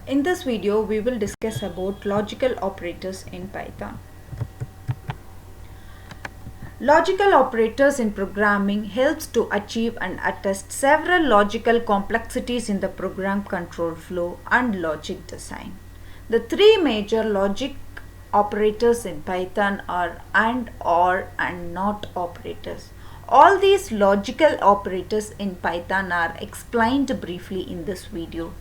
In this video, we will discuss about logical operators in Python. Logical operators in programming helps to achieve and attest several logical complexities in the program control flow and logic design. The three major logic operators in Python are AND, OR and NOT operators. All these logical operators in Python are explained briefly in this video.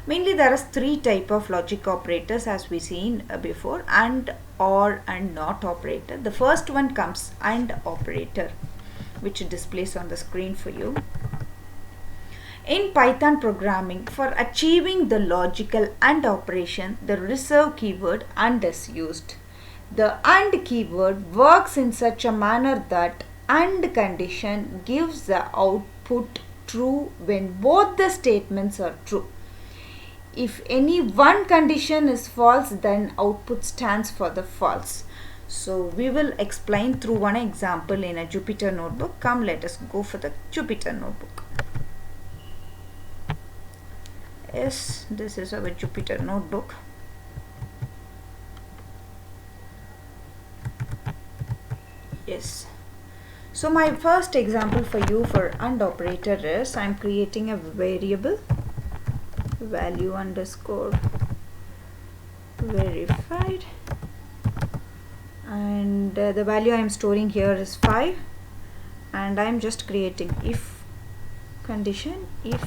Mainly there are three type of logic operators as we seen before: AND, OR and NOT operator. The first one comes AND operator, which displays on the screen for you. In Python programming, for achieving the logical AND operation, the reserve keyword AND is used. The AND keyword works in such a manner that AND condition gives the output true when both the statements are true. If any one condition is false, then output stands for the false. So we will explain through one example in a Jupyter notebook. Come, let us go for the Jupyter notebook. Yes, this is our Jupyter notebook. Yes. So my first example for you for AND operator is I am creating a variable value underscore verified, and the value I am storing here is 5, and I am just creating if condition if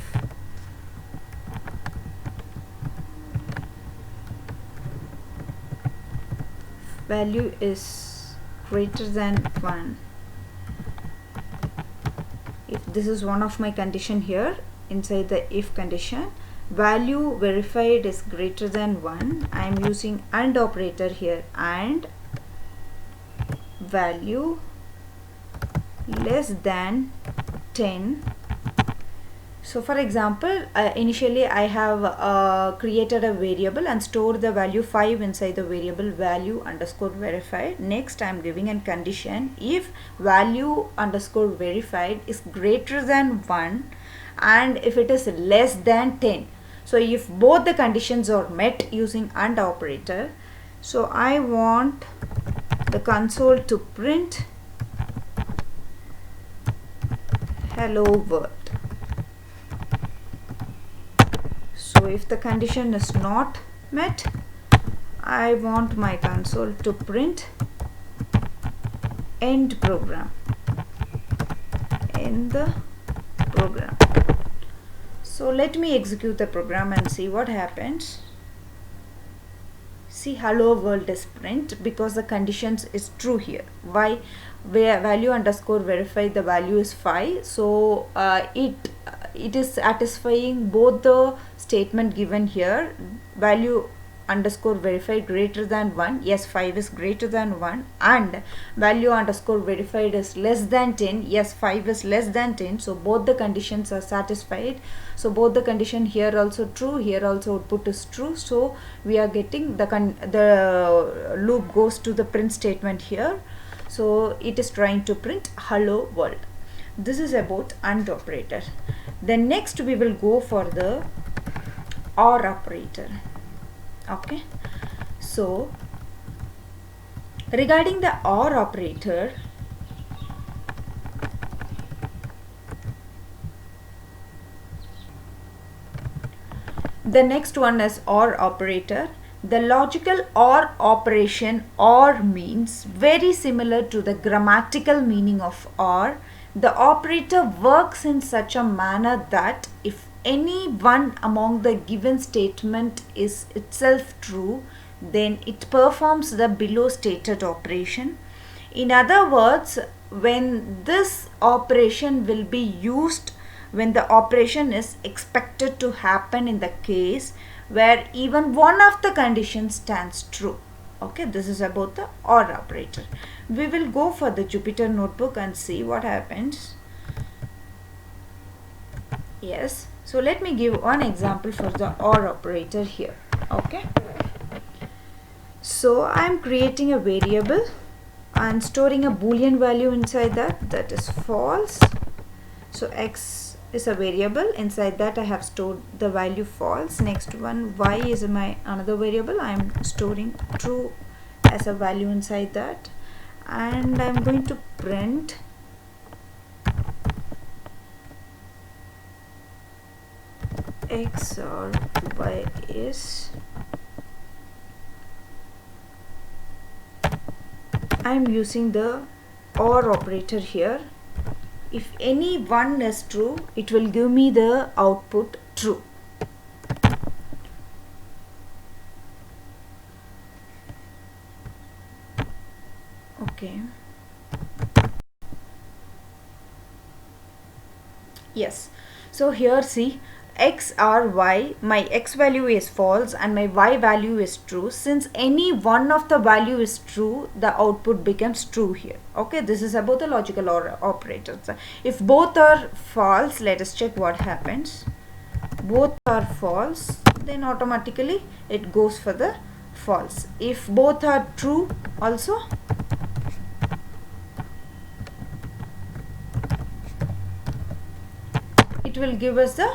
value is greater than 1. If this is one of my condition here inside the if condition, value verified is greater than 1, I am using AND operator here, and value less than 10. So for example, initially I have created a variable and stored the value 5 inside the variable value underscore verified. Next I am giving a condition if value underscore verified is greater than 1 and if it is less than 10. So if both the conditions are met using AND operator, so I want the console to print hello world. So if the condition is not met, I want my console to print end program, end the program. So let me execute the program and see what happens. See, hello world is print because the conditions is true here. Why? Where value underscore verify, the value is 5, so it is satisfying both the statement given here, value underscore verified greater than 1, yes 5 is greater than 1, and value underscore verified is less than 10, yes 5 is less than 10. So both the conditions are satisfied. So both the condition here also true, here also output is true. So we are getting the loop goes to the print statement here. So it is trying to print hello world. This is about AND operator. Then next we will go for the OR operator. Okay, so regarding the OR operator, the next one is OR operator. The logical OR operation, OR means very similar to the grammatical meaning of OR. The operator works in such a manner that if any one among the given statement is itself true, then it performs the below stated operation. In other words, when this operation will be used when the operation is expected to happen in the case where even one of the conditions stands true. Okay, this is about the OR operator. We will go for the Jupyter notebook and see what happens. Yes, so let me give one example for the OR operator here. Okay, so I am creating a variable and storing a boolean value inside that is false. So x is a variable. Inside that I have stored the value false. Next one, y is my another variable. I am storing true as a value inside that, and I am going to print x or y is, I am using the OR operator here. If any one is true, it will give me the output true. Okay. Yes. So here see, x or y, my x value is false and my y value is true. Since any one of the value is true, the output becomes true here. Okay, this is about the logical OR operators. If both are false, let us check what happens. Both are false, then automatically it goes for the false. If both are true also, it will give us the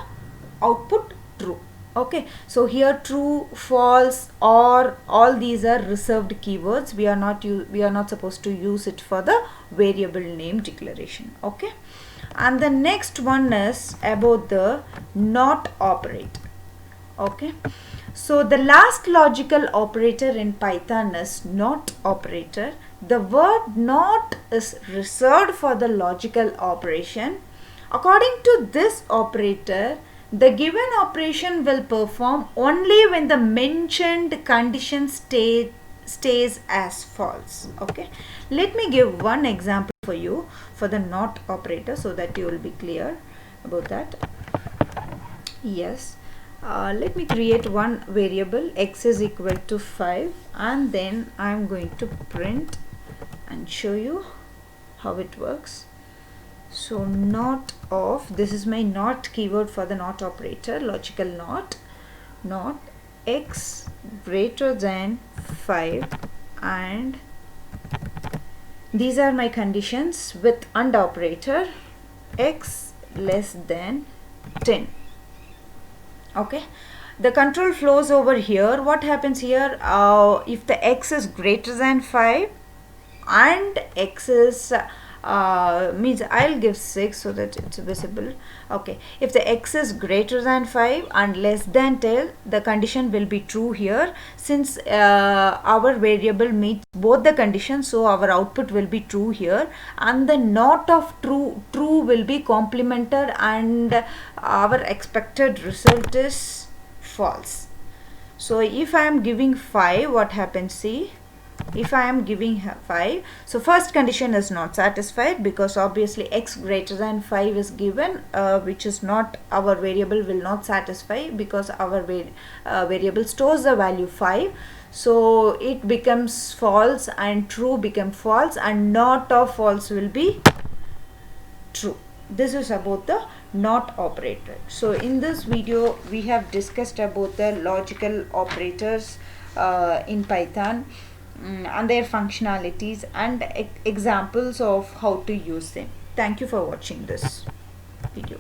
output true. Okay, so here true, false, or all these are reserved keywords. We are not supposed to use it for the variable name declaration. Okay, and the next one is about the not operator. Okay, so the last logical operator in Python is not operator. The word not is reserved for the logical operation. According to this operator, the given operation will perform only when the mentioned condition stays as false. Okay, let me give one example for you for the not operator so that you will be clear about that. Yes, let me create one variable, x is equal to 5, and then I am going to print and show you how it works. So not of, this is my not keyword for the not operator, logical not x greater than 5, and these are my conditions with AND operator, x less than 10. Okay, the control flows over here. What happens here, if the x is greater than 5 and x is means I'll give 6 so that it's visible. Okay, if the x is greater than 5 and less than 10, the condition will be true here. Since our variable meets both the conditions, so our output will be true here, and the not of true will be complemented, and our expected result is false. So if I am giving 5, what happens, see, if I am giving 5, so first condition is not satisfied because obviously x greater than 5 is given, which is not, our variable will not satisfy because our variable stores the value 5, so it becomes false and true become false, and not of false will be true. This is about the not operator. So in this video we have discussed about the logical operators in Python, and their functionalities and examples of how to use them. Thank you for watching this video.